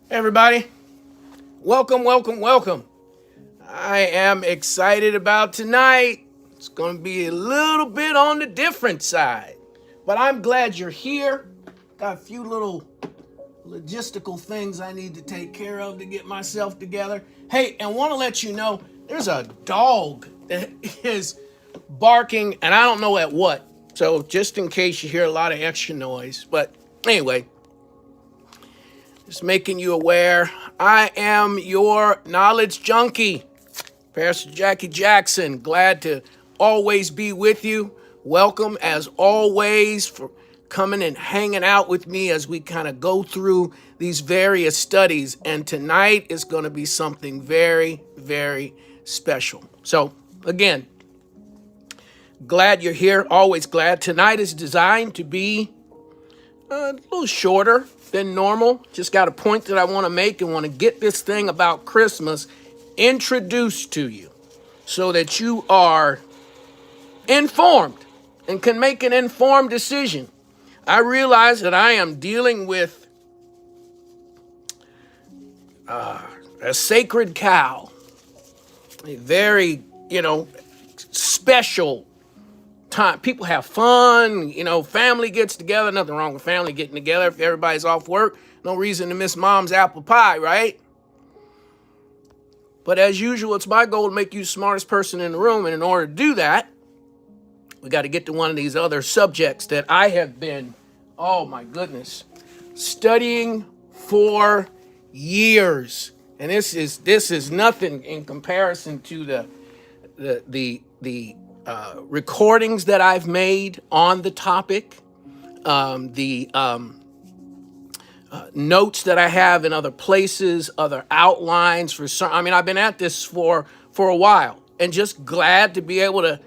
Everybody, welcome, welcome, welcome. I am excited about tonight. It's going to be a little bit on the different side, but I'm glad you're here. Got a few little logistical things I need to take care of to get myself together. Hey, and want to let you know, there's a dog that is barking, and I don't know at what. So just in case you hear a lot of extra noise, but anyway, just making you aware, I am your knowledge junkie, Pastor Jackie Jackson. Glad to always be with you. Welcome, as always, for coming and hanging out with me as we kind of go through these various studies. And tonight is going to be something very, very special. So, again, glad you're here. Always glad. Tonight is designed to be a little shorter than normal. Just got a point that I want to make and want to get this thing about Christmas introduced to you so that you are informed and can make an informed decision. I realize that I am dealing with a sacred cow, a very, special time. People have fun, family gets together. Nothing wrong with family getting together. If everybody's off work, no reason to miss mom's apple pie, right? But as usual, it's my goal to make you the smartest person in the room. And in order to do that, we got to get to one of these other subjects that I have been, oh my goodness, studying for years. And this is nothing in comparison to the recordings that I've made on the topic, the notes that I have in other places, other outlines for some. I mean, I've been at this for a while, and just glad to be able to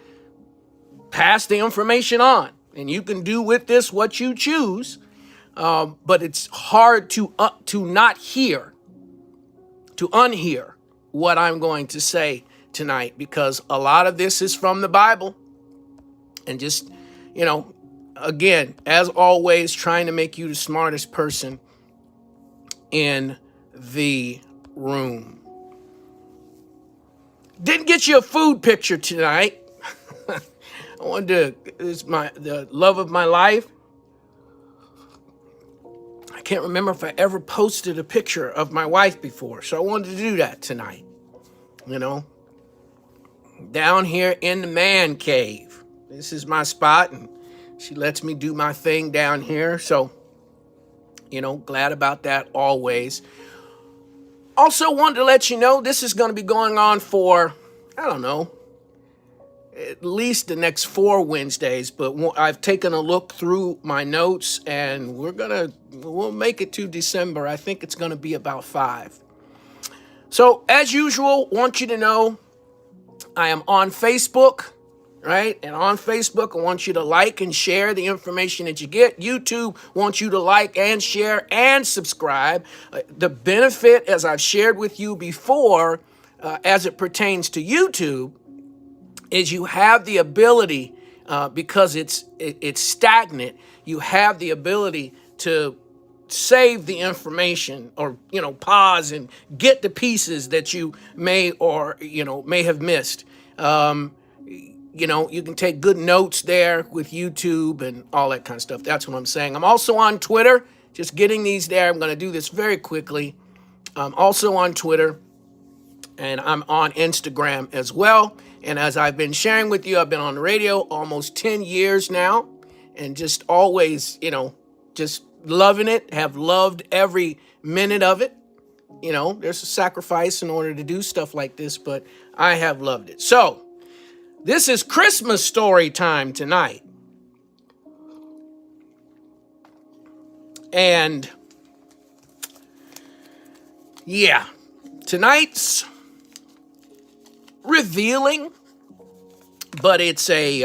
pass the information on. And you can do with this what you choose, but it's hard to not hear, to unhear what I'm going to say tonight, because a lot of this is from the Bible. And just, again, as always, trying to make you the smartest person in the room. Didn't get you a food picture tonight. I wanted to, it's the love of my life. I can't remember if I ever posted a picture of my wife before, so I wanted to do that tonight. Down here in the man cave. This is my spot, and she lets me do my thing down here. So, glad about that always. Also wanted to let you know this is going to be going on for, at least the next 4 Wednesdays, but I've taken a look through my notes, and we'll make it to December. I think it's gonna be about 5. So as usual, want you to know I am on Facebook, right? And on Facebook, I want you to like and share the information that you get. YouTube wants you to like and share and subscribe. The benefit, as I've shared with you before, as it pertains to YouTube, is you have the ability, because it's stagnant, you have the ability to save the information, or pause and get the pieces that you may have missed. You can take good notes there with YouTube and all that kind of stuff. That's what I'm saying. I'm also on Twitter, just getting these there. I'm going to do this very quickly. I'm also on Twitter, and I'm on Instagram as well. And as I've been sharing with you, I've been on the radio almost 10 years now, and just always, just loving it, have loved every minute of it. There's a sacrifice in order to do stuff like this, but I have loved it. So this is Christmas story time tonight. And yeah, tonight's revealing, but it's a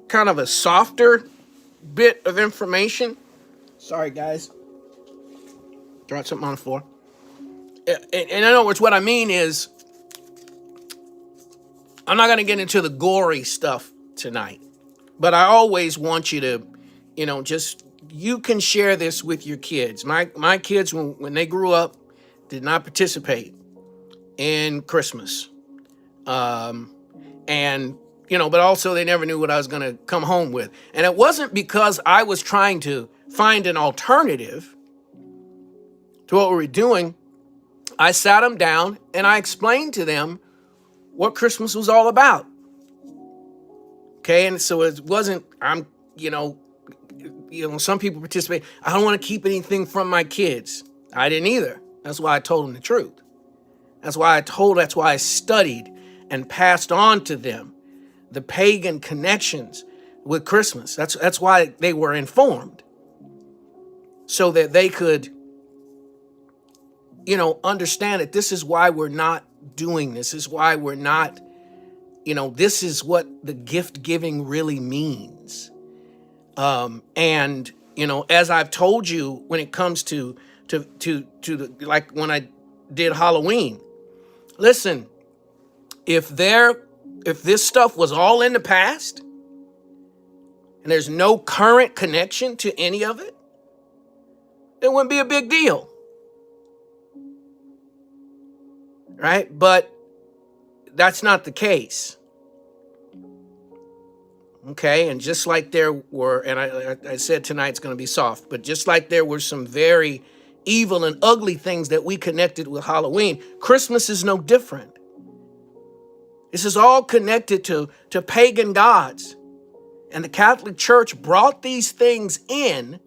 kind of a softer bit of information. Sorry, guys. Dropped something on the floor. And in other words, what I mean is, I'm not going to get into the gory stuff tonight, but I always want you to, you can share this with your kids. My kids, when they grew up, did not participate in Christmas. But also they never knew what I was going to come home with. And it wasn't because I was trying to find an alternative to what we were doing. I sat them down and I explained to them what Christmas was all about. Okay, and so it wasn't, some people participate. I don't want to keep anything from my kids. I didn't either. That's why I told them the truth. That's why I studied and passed on to them the pagan connections with Christmas. That's why they were informed, so that they could, understand that this is why we're not doing this. This is why we're not, this is what the gift giving really means. As I've told you, when it comes to like when I did Halloween, listen, if this stuff was all in the past and there's no current connection to any of it, it wouldn't be a big deal. Right? But that's not the case. Okay? And just like there were, and I said tonight's going to be soft, but just like there were some very evil and ugly things that we connected with Halloween, Christmas is no different. This is all connected to pagan gods. And the Catholic Church brought these things in,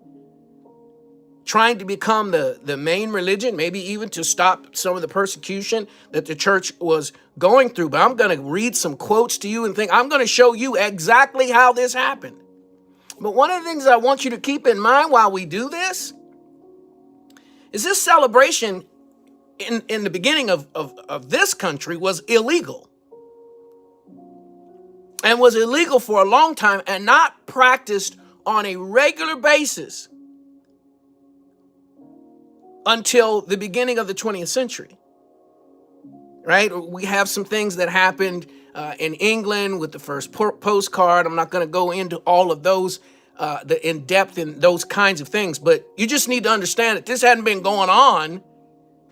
trying to become the main religion, maybe even to stop some of the persecution that the church was going through. But I'm going to read some quotes to you and I'm going to show you exactly how this happened. But one of the things I want you to keep in mind while we do this is this celebration in the beginning of this country was illegal. And was illegal for a long time and not practiced on a regular basis until the beginning of the 20th century, right? We have some things that happened in England with the first postcard. I'm not going to go into all of those, the in-depth in those kinds of things, but you just need to understand that this hadn't been going on.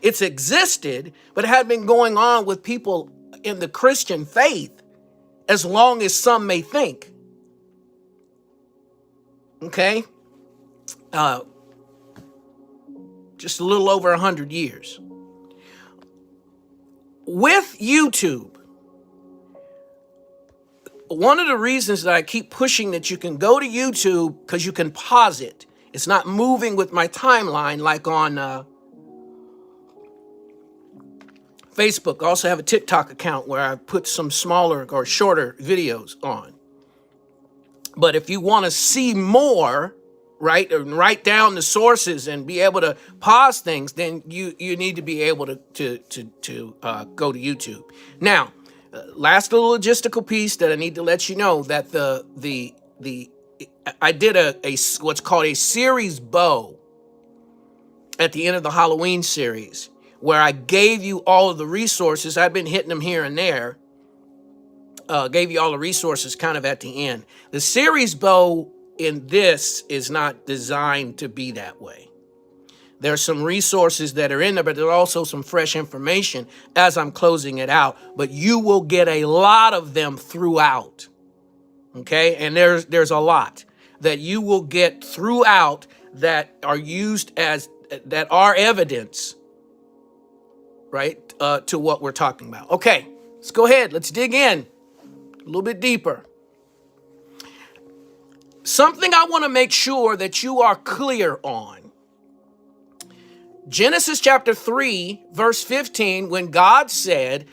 It's existed, but it had been going on with people in the Christian faith as long as some may think. Okay? Just a little over 100 years. With YouTube, one of the reasons that I keep pushing that you can go to YouTube, because you can pause it. It's not moving with my timeline like on Facebook. I also have a TikTok account where I put some smaller or shorter videos on. But if you want to see more, right, and write down the sources and be able to pause things, then you need to be able to go to YouTube. Now, last little logistical piece that I need to let you know that I did a what's called a series bow at the end of the Halloween series, where I gave you all of the resources. I've been hitting them here and there. Gave you all the resources kind of at the end. The series bow in this is not designed to be that way. There's some resources that are in there, but there's also some fresh information as I'm closing it out. But you will get a lot of them throughout. Okay? And there's a lot that you will get throughout that are used that are evidence, right, to what we're talking about. Okay, let's go ahead. Let's dig in a little bit deeper. Something I want to make sure that you are clear on. Genesis chapter 3, verse 15, when God said,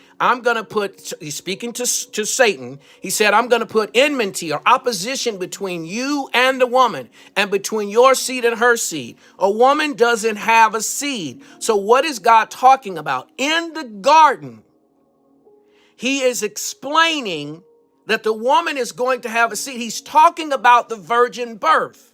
he's speaking to Satan, he said, I'm going to put enmity or opposition between you and the woman, and between your seed and her seed. A woman doesn't have a seed. So what is God talking about? In the garden, he is explaining that the woman is going to have a seed. He's talking about the virgin birth.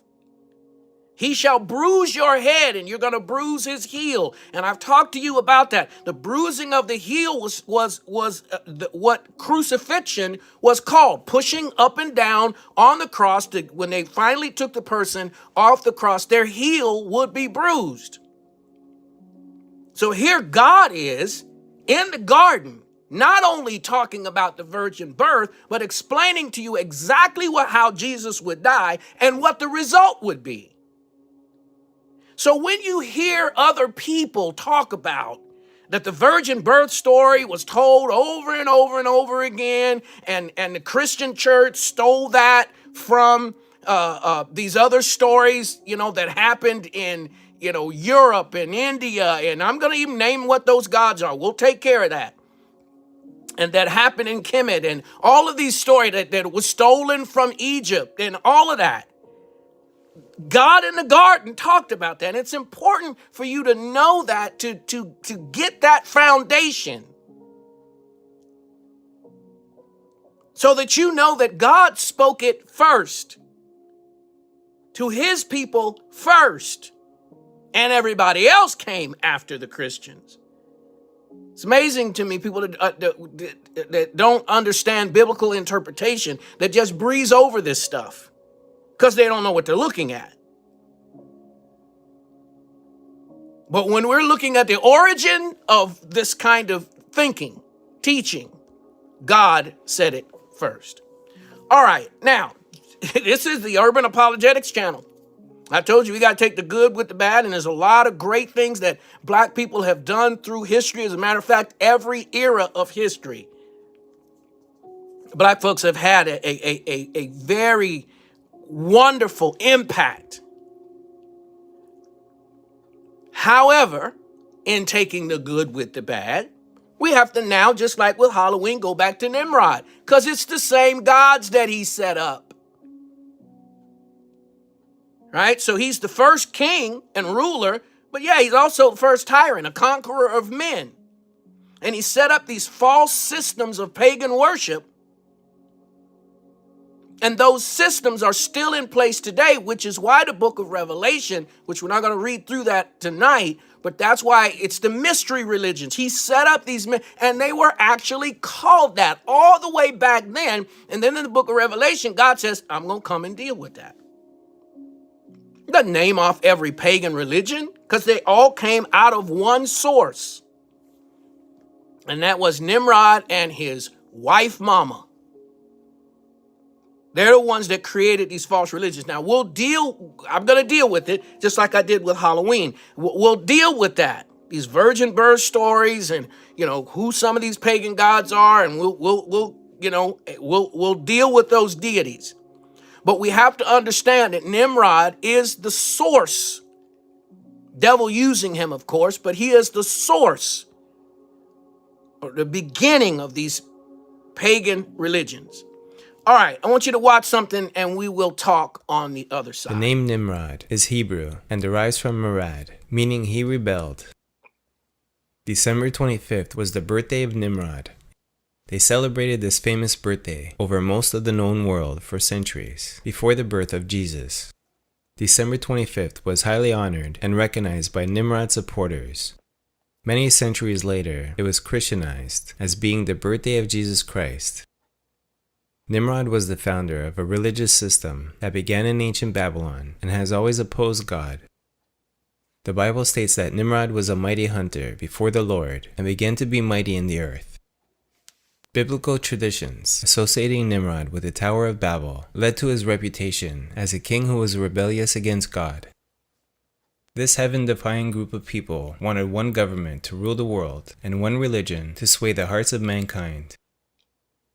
He shall bruise your head and you're going to bruise his heel. And I've talked to you about that. The bruising of the heel was what crucifixion was called. Pushing up and down on the cross. When they finally took the person off the cross, their heel would be bruised. So here God is in the garden, not only talking about the virgin birth, but explaining to you exactly how Jesus would die and what the result would be. So when you hear other people talk about that the virgin birth story was told over and over and over again, and the Christian church stole that from these other stories, that happened in, Europe and India, and I'm going to even name what those gods are. We'll take care of that. And that happened in Kemet, and all of these stories that was stolen from Egypt and all of that. God in the garden talked about that. And it's important for you to know that, to get that foundation, so that you know that God spoke it first to his people first, and everybody else came after the Christians. It's amazing to me, people that don't understand biblical interpretation, that just breeze over this stuff because they don't know what they're looking at. But when we're looking at the origin of this kind of thinking, teaching, God said it first. All right, now, this is the Urban Apologetics channel. I told you we got to take the good with the bad, and there's a lot of great things that black people have done through history. As a matter of fact, every era of history, black folks have had a very wonderful impact. However, in taking the good with the bad, we have to now, just like with Halloween, go back to Nimrod, because it's the same gods that he set up. Right? So he's the first king and ruler, but yeah, he's also the first tyrant, a conqueror of men. And he set up these false systems of pagan worship. And those systems are still in place today, which is why the book of Revelation, which we're not going to read through that tonight, but that's why it's the mystery religions. He set up these, and they were actually called that all the way back then. And then in the book of Revelation, God says, I'm going to come and deal with that. He doesn't name off every pagan religion, because they all came out of one source. And that was Nimrod and his wife mama. They're the ones that created these false religions. Now, I'm going to deal with it, just like I did with Halloween. We'll deal with that. These virgin birth stories and, who some of these pagan gods are, and we'll deal with those deities. But we have to understand that Nimrod is the source. Devil using him, of course, but he is the source or the beginning of these pagan religions. All right, I want you to watch something and we will talk on the other side. The name Nimrod is Hebrew and derives from Marad, meaning he rebelled. December 25th was the birthday of Nimrod. They celebrated this famous birthday over most of the known world for centuries before the birth of Jesus. December 25th was highly honored and recognized by Nimrod's supporters. Many centuries later, it was Christianized as being the birthday of Jesus Christ. Nimrod was the founder of a religious system that began in ancient Babylon and has always opposed God. The Bible states that Nimrod was a mighty hunter before the Lord and began to be mighty in the earth. Biblical traditions associating Nimrod with the Tower of Babel led to his reputation as a king who was rebellious against God. This heaven-defying group of people wanted one government to rule the world and one religion to sway the hearts of mankind.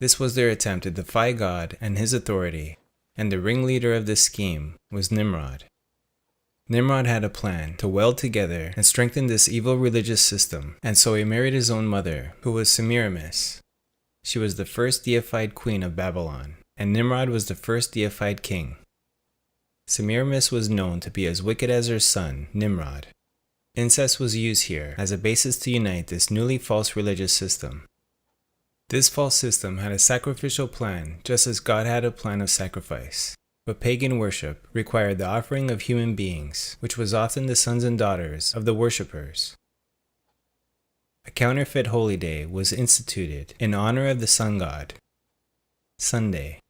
This was their attempt to defy God and his authority, and the ringleader of this scheme was Nimrod. Nimrod had a plan to weld together and strengthen this evil religious system, and so he married his own mother, who was Semiramis. She was the first deified queen of Babylon, and Nimrod was the first deified king. Semiramis was known to be as wicked as her son, Nimrod. Incest was used here as a basis to unite this newly false religious system. This false system had a sacrificial plan just as God had a plan of sacrifice. But pagan worship required the offering of human beings, which was often the sons and daughters of the worshippers. A counterfeit holy day was instituted in honor of the sun god, Sunday.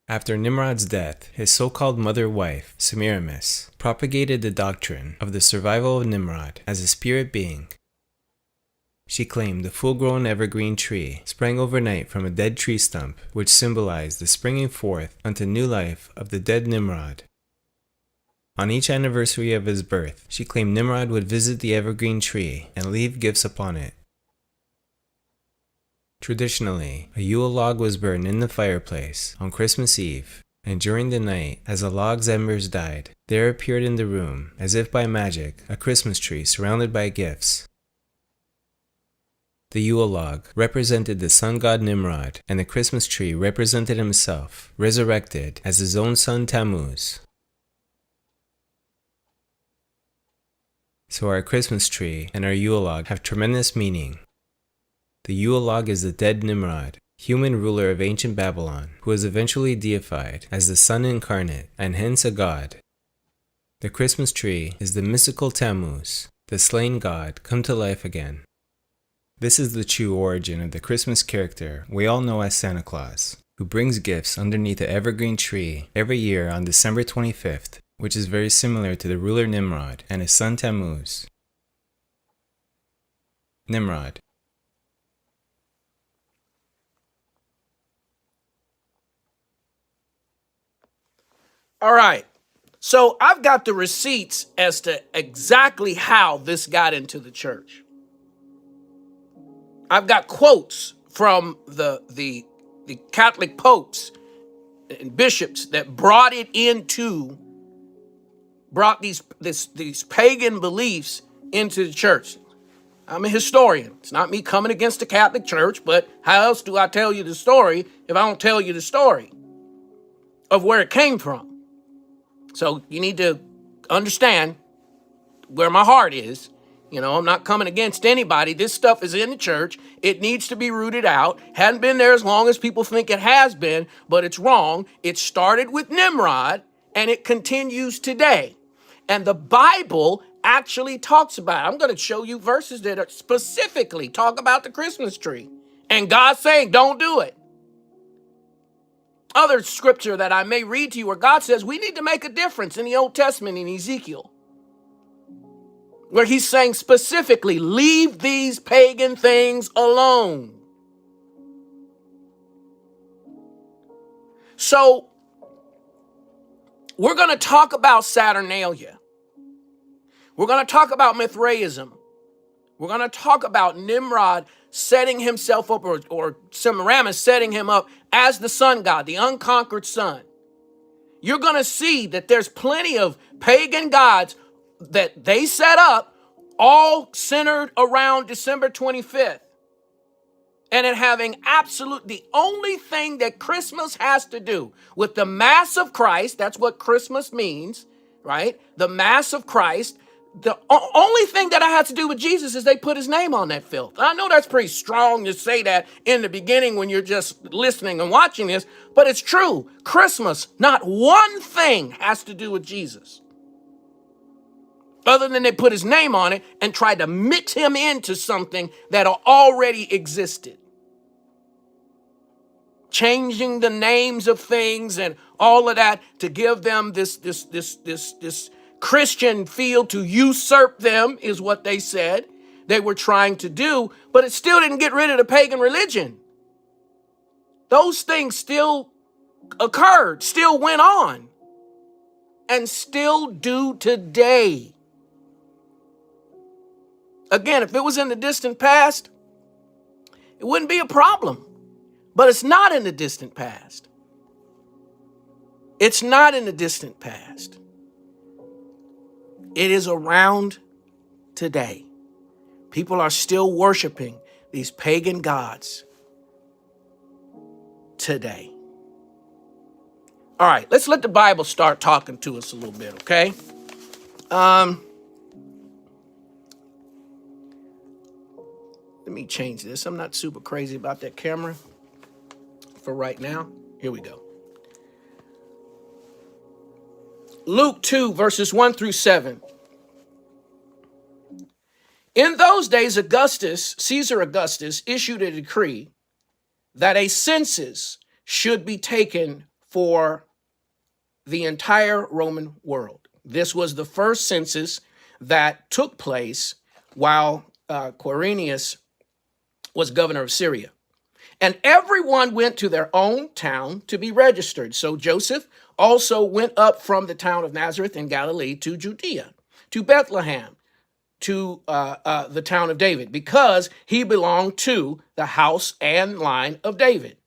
After Nimrod's death, his so-called mother-wife, Semiramis, propagated the doctrine of the survival of Nimrod as a spirit being. She claimed the full-grown evergreen tree sprang overnight from a dead tree stump, which symbolized the springing forth unto new life of the dead Nimrod. On each anniversary of his birth, she claimed Nimrod would visit the evergreen tree and leave gifts upon it. Traditionally, a Yule log was burned in the fireplace on Christmas Eve, and during the night, as the log's embers died, there appeared in the room, as if by magic, a Christmas tree surrounded by gifts. The Yule log represented the sun god Nimrod, and the Christmas tree represented himself, resurrected as his own son Tammuz. So our Christmas tree and our Yule log have tremendous meaning. The Yule log is the dead Nimrod, human ruler of ancient Babylon, who was eventually deified as the sun incarnate and hence a god. The Christmas tree is the mystical Tammuz, the slain god come to life again. This is the true origin of the Christmas character we all know as Santa Claus, who brings gifts underneath the evergreen tree every year on December 25th, which is very similar to the ruler Nimrod and his son Tammuz. Nimrod. All right, so I've got the receipts as to exactly how this got into the church. I've got quotes from the Catholic popes and bishops that brought these pagan beliefs into the church. I'm a historian. It's not me coming against the Catholic Church, but how else do I tell you the story if I don't tell you the story of where it came from? So you need to understand where my heart is. You know, I'm not coming against anybody. This stuff is in the church. It needs to be rooted out. Hadn't been there as long as people think it has been, but it's wrong. It started with Nimrod, and it continues today. And the Bible actually talks about it. I'm going to show you verses that are specifically talk about the Christmas tree. And God's saying, don't do it. Other scripture that I may read to you where God says we need to make a difference in the Old Testament in Ezekiel, where he's saying specifically, leave these pagan things alone. So we're going to talk about Saturnalia. We're going to talk about Mithraism. We're going to talk about Nimrod setting himself up, or Semiramis setting him up as the sun god, the unconquered sun. You're going to see that there's plenty of pagan gods that they set up, all centered around December 25th. and it having the only thing that Christmas has to do with the Mass of Christ, that's what Christmas means, right? The Mass of Christ. The only thing that I had to do with Jesus is they put his name on that filth. I know that's pretty strong to say that in the beginning when you're just listening and watching this, but it's true. Christmas, not one thing has to do with Jesus, other than they put his name on it and tried to mix him into something that already existed. Changing the names of things and all of that to give them this Christian feel, to usurp them is what they said they were trying to do, but it still didn't get rid of the pagan religion. Those things still occurred, still went on, and still do today. Again, if it was in the distant past, it wouldn't be a problem. But it's not in the distant past. It's not in the distant past. It is around today. People are still worshiping these pagan gods today. All right, let's let the Bible start talking to us a little bit, okay? Let me change this. I'm not super crazy about that camera for right now. Here we go. Luke 2, verses 1 through 7. In those days, Caesar Augustus, issued a decree that a census should be taken for the entire Roman world. This was the first census that took place while Quirinius was governor of Syria. And everyone went to their own town to be registered. So Joseph also went up from the town of Nazareth in Galilee to Judea, to Bethlehem, to the town of David, because he belonged to the house and line of David.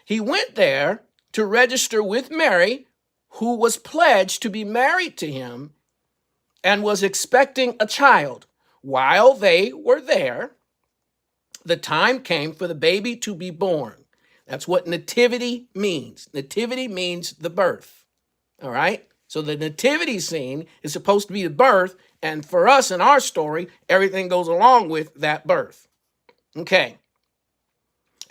He went there to register with Mary, who was pledged to be married to him and was expecting a child. While they were there, the time came for the baby to be born. That's what nativity means. Nativity means the birth. All right? So the nativity scene is supposed to be the birth, and for us in our story, everything goes along with that birth. Okay.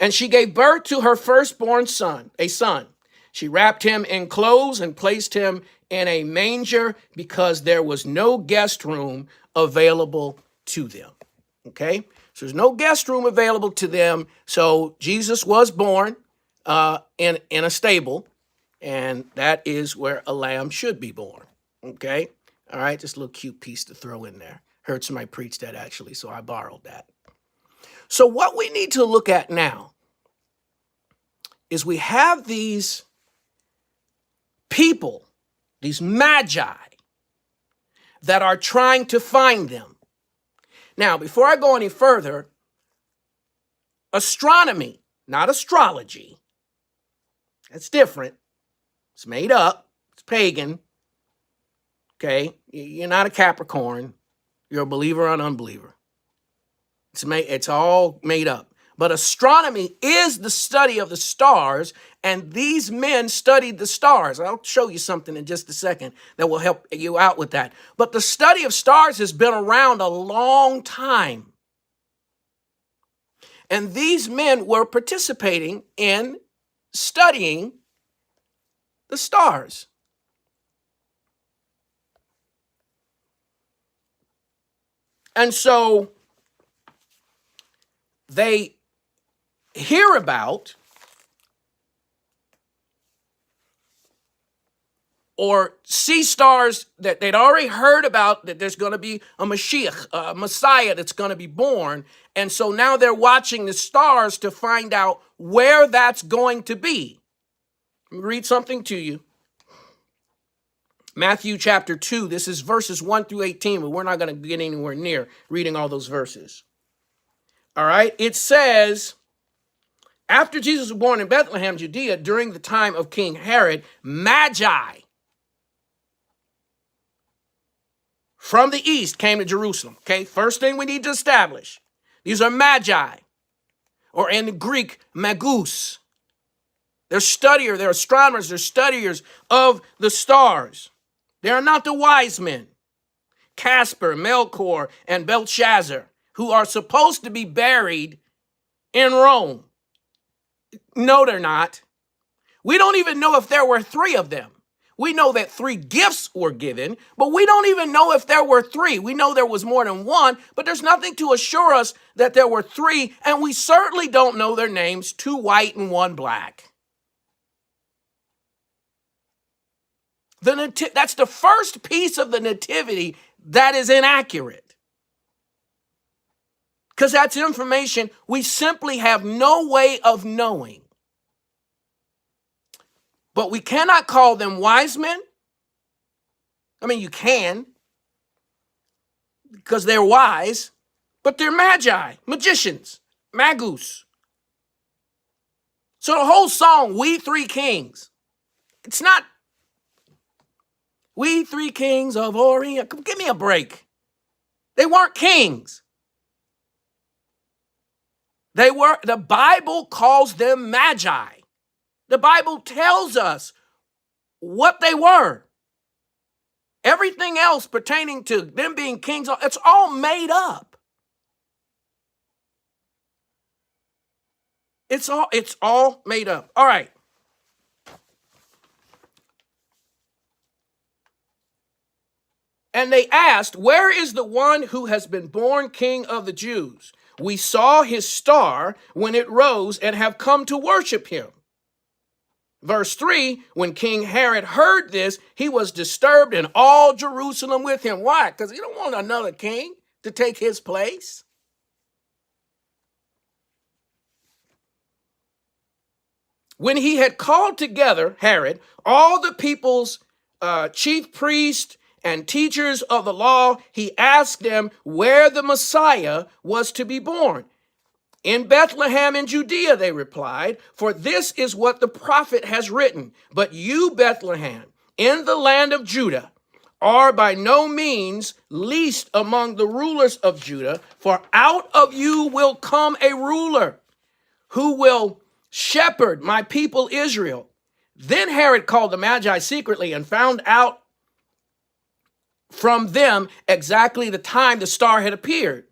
And she gave birth to her firstborn son, a son. She wrapped him in clothes and placed him in a manger because there was no guest room available to them. Okay? So there's no guest room available to them. So Jesus was born in a stable, and that is where a lamb should be born. Okay? All right, just a little cute piece to throw in there. Heard somebody preach that actually, so I borrowed that. So what we need to look at now is we have these people, these magi, that are trying to find them. Now, before I go any further, astronomy, not astrology, that's different. It's made up. It's pagan. Okay? You're not a Capricorn. You're a believer or an unbeliever. It's all made up. But astronomy is the study of the stars, and these men studied the stars. I'll show you something in just a second that will help you out with that. But the study of stars has been around a long time. And these men were participating in studying the stars. And so they hear about or see stars that they'd already heard about, that there's going to be a Mashiach, a Messiah that's going to be born. And so now they're watching the stars to find out where that's going to be. Let me read something to you. Matthew chapter 2, this is verses 1 through 18, but we're not going to get anywhere near reading all those verses. All right, it says, after Jesus was born in Bethlehem, Judea, during the time of King Herod, magi from the east came to Jerusalem. Okay, first thing we need to establish, these are magi or in the Greek, magus. They're astronomers, they're studiers of the stars. They are not the wise men, Casper, Melchior, and Belshazzar, who are supposed to be buried in Rome. No, they're not. We don't even know if there were three of them. We know that three gifts were given, but we don't even know if there were three. We know there was more than one, but there's nothing to assure us that there were three, and we certainly don't know their names, two white and one black. That's the first piece of the Nativity that is inaccurate. Because that's information we simply have no way of knowing. But we cannot call them wise men. I mean, you can, because they're wise, but they're magi, magicians, magus. So the whole song, We Three Kings, it's not We Three Kings of Orient. Give me a break. They weren't kings. The Bible calls them magi. The Bible tells us what they were. Everything else pertaining to them being kings, it's all made up. It's all made up. All right. And they asked, where is the one who has been born King of the Jews? We saw his star when it rose and have come to worship him. Verse 3, when King Herod heard this, he was disturbed and all Jerusalem with him. Why? Because he don't want another king to take his place. When he had called together, Herod, all the people's chief priests and teachers of the law, he asked them where the Messiah was to be born. In Bethlehem in Judea, they replied, for this is what the prophet has written. But you, Bethlehem, in the land of Judah, are by no means least among the rulers of Judah, for out of you will come a ruler who will shepherd my people Israel. Then Herod called the Magi secretly and found out from them exactly the time the star had appeared.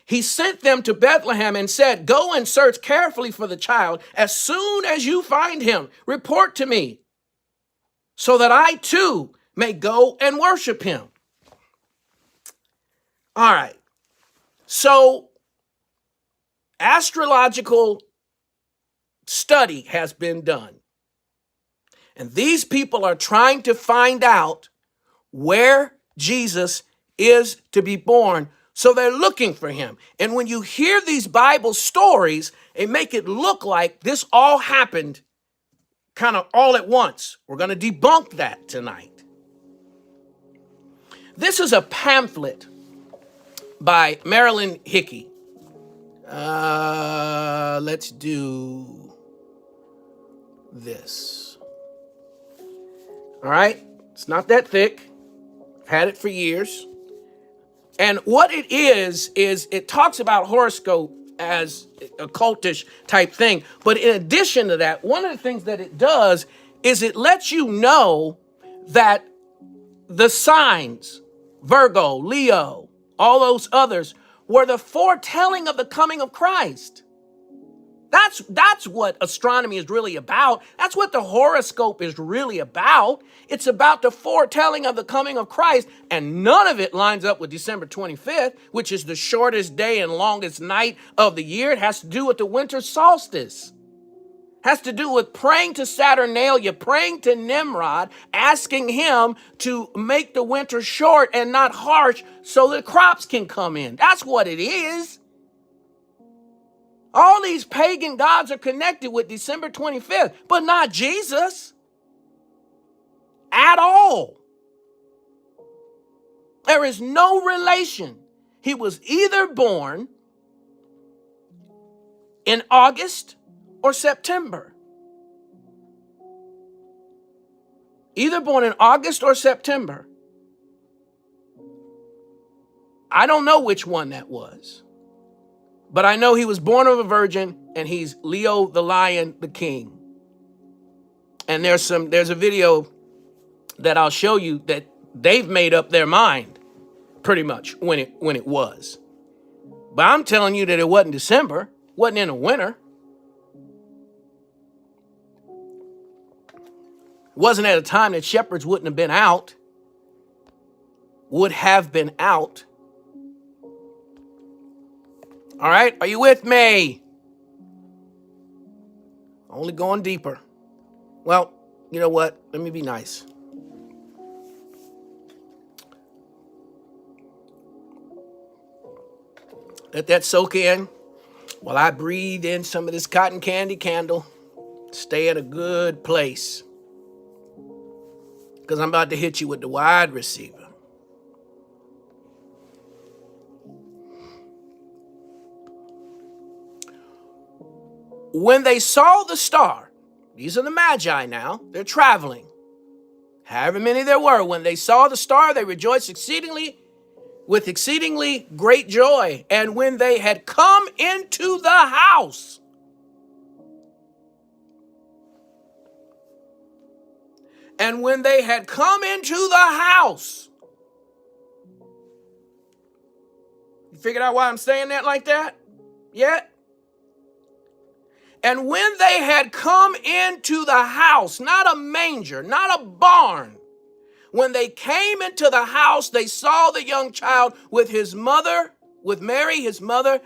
He sent them to Bethlehem and said, go and search carefully for the child. As soon as you find him, report to me so that I too may go and worship him. All right. So astrological study has been done. And these people are trying to find out where Jesus is to be born. So they're looking for him. And when you hear these Bible stories, they make it look like this all happened kind of all at once. We're going to debunk that tonight. This is a pamphlet by Marilyn Hickey. Let's do this. All right. It's not that thick. I've had it for years. And what it is it talks about horoscope as a cultish type thing. But in addition to that, one of the things that it does is it lets you know that the signs, Virgo, Leo, all those others, were the foretelling of the coming of Christ. That's what astronomy is really about. That's what the horoscope is really about. It's about the foretelling of the coming of Christ, and none of it lines up with December 25th, which is the shortest day and longest night of the year. It has to do with the winter solstice. It has to do with praying to Saturnalia, praying to Nimrod, asking him to make the winter short and not harsh so the crops can come in. That's what it is. All these pagan gods are connected with December 25th, but not Jesus at all. There is no relation. He was either born in August or September. Either born in August or September. I don't know which one that was. But I know he was born of a virgin, and he's Leo the Lion, the King. And there's a video that I'll show you that they've made up their mind pretty much when it was. But I'm telling you that it wasn't December, wasn't in the winter. It wasn't at a time that shepherds would have been out. All right, are you with me? Only going deeper. Well, you know what? Let me be nice. Let that soak in while I breathe in some of this cotton candy candle. Stay at a good place, because I'm about to hit you with the wide receiver. When they saw the star, these are the Magi now, they're traveling. However many there were, when they saw the star, they rejoiced with exceedingly great joy. And when they had come into the house, you figured out why I'm saying that like that? Yet? And when they had come into the house, not a manger, not a barn, when they came into the house, they saw the young child with his mother, with Mary, his mother,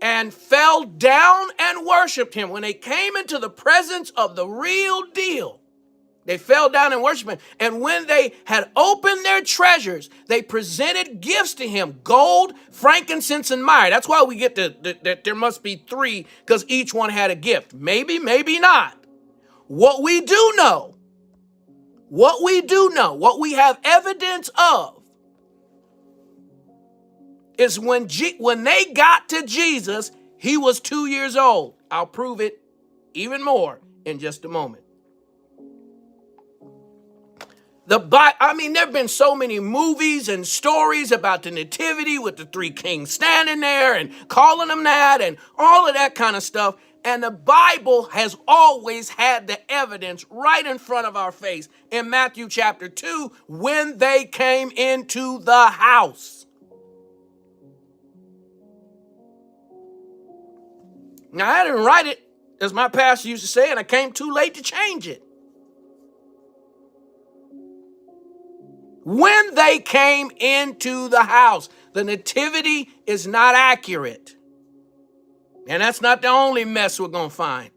and fell down and worshiped him. When they came into the presence of the real deal, they fell down and worshiped him. And when they had opened their treasures, they presented gifts to him: gold, frankincense, and myrrh. That's why we get that there must be three, because each one had a gift. Maybe, maybe not. What we do know, what we have evidence of, is when they got to Jesus, he was 2 years old. I'll prove it even more in just a moment. There have been so many movies and stories about the Nativity with the three kings standing there and calling them that and all of that kind of stuff. And the Bible has always had the evidence right in front of our face. In Matthew chapter 2, when they came into the house. Now, I didn't write it, as my pastor used to say, and I came too late to change it. When they came into the house, the nativity is not accurate. And that's not the only mess we're going to find.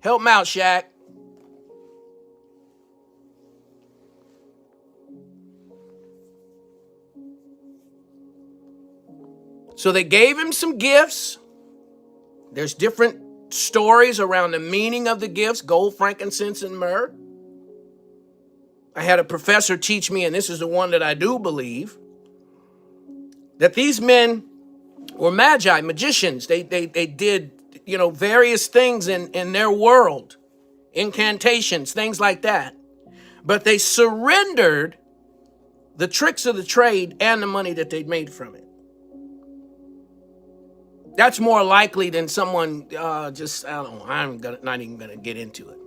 Help me out, Shaq. So they gave him some gifts. There's different stories around the meaning of the gifts: gold, frankincense, and myrrh. I had a professor teach me, and this is the one that I do believe, that these men were magi, magicians. They did, various things in their world, incantations, things like that. But they surrendered the tricks of the trade and the money that they'd made from it. That's more likely than someone I don't know. I'm not even going to get into it.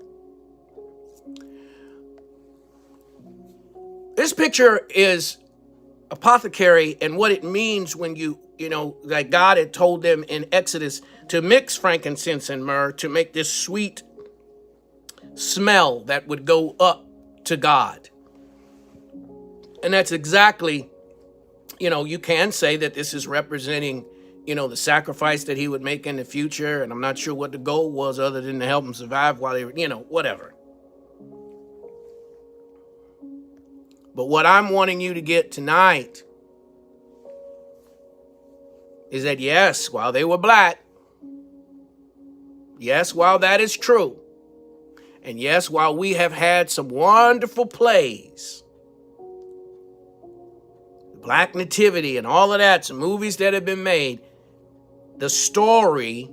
This picture is apothecary and what it means when like God had told them in Exodus to mix frankincense and myrrh to make this sweet smell that would go up to God. And that's exactly, you can say that this is representing, the sacrifice that he would make in the future. And I'm not sure what the goal was other than to help them survive while they were, whatever. But what I'm wanting you to get tonight is that, yes, while they were black, yes, while that is true, and yes, while we have had some wonderful plays, Black Nativity and all of that, some movies that have been made, the story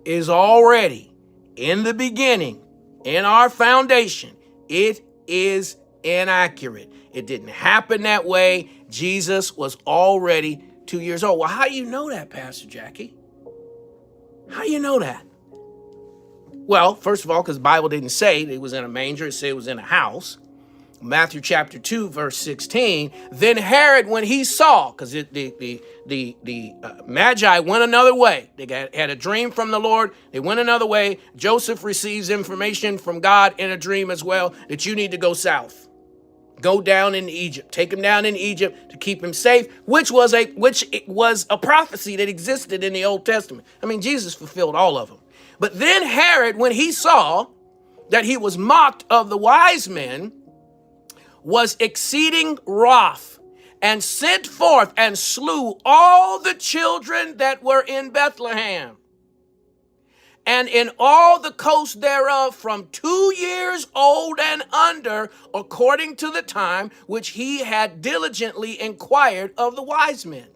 is already in the beginning, in our foundation. It is inaccurate. It didn't happen that way. Jesus was already 2 years old. Well, how do you know that, Pastor Jackie? How do you know that? Well, first of all, because the Bible didn't say it was in a manger, it said it was in a house. Matthew chapter 2, verse 16. Then Herod, when he saw, because the Magi went another way. They had a dream from the Lord. They went another way. Joseph receives information from God in a dream as well that you need to go south. Go down in Egypt. Take him down in Egypt to keep him safe, which was a prophecy that existed in the Old Testament. I mean, Jesus fulfilled all of them. But then Herod, when he saw that he was mocked of the wise men, was exceeding wroth, and sent forth and slew all the children that were in Bethlehem, and in all the coast thereof, from 2 years old and under, according to the time which he had diligently inquired of the wise men.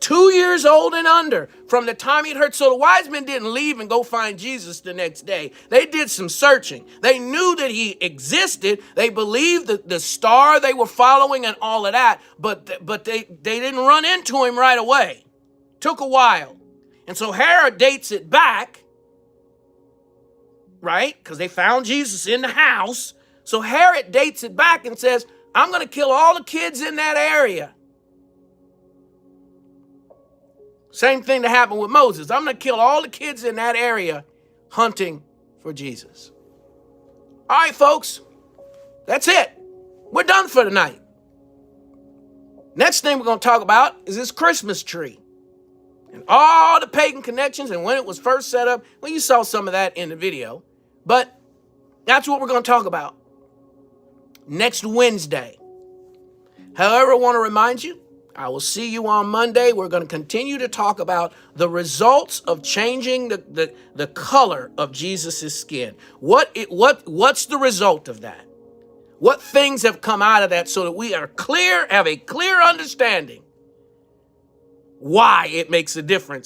2 years old and under, from the time he'd heard. So the wise men didn't leave and go find Jesus the next day. They did some searching. They knew that he existed. They believed the star they were following and all of that, but they didn't run into him right away. Took a while. And so Herod dates it back, right? Because they found Jesus in the house. So Herod dates it back and says, I'm going to kill all the kids in that area. Same thing that happened with Moses. I'm going to kill all the kids in that area hunting for Jesus. All right, folks, that's it. We're done for tonight. Next thing we're going to talk about is this Christmas tree and all the pagan connections and when it was first set up. Well, you saw some of that in the video, but that's what we're going to talk about next Wednesday. However, I want to remind you, I will see you on Monday. We're going to continue to talk about the results of changing the color of Jesus' skin. What's the result of that? What things have come out of that so that we are clear, have a clear understanding why it makes a difference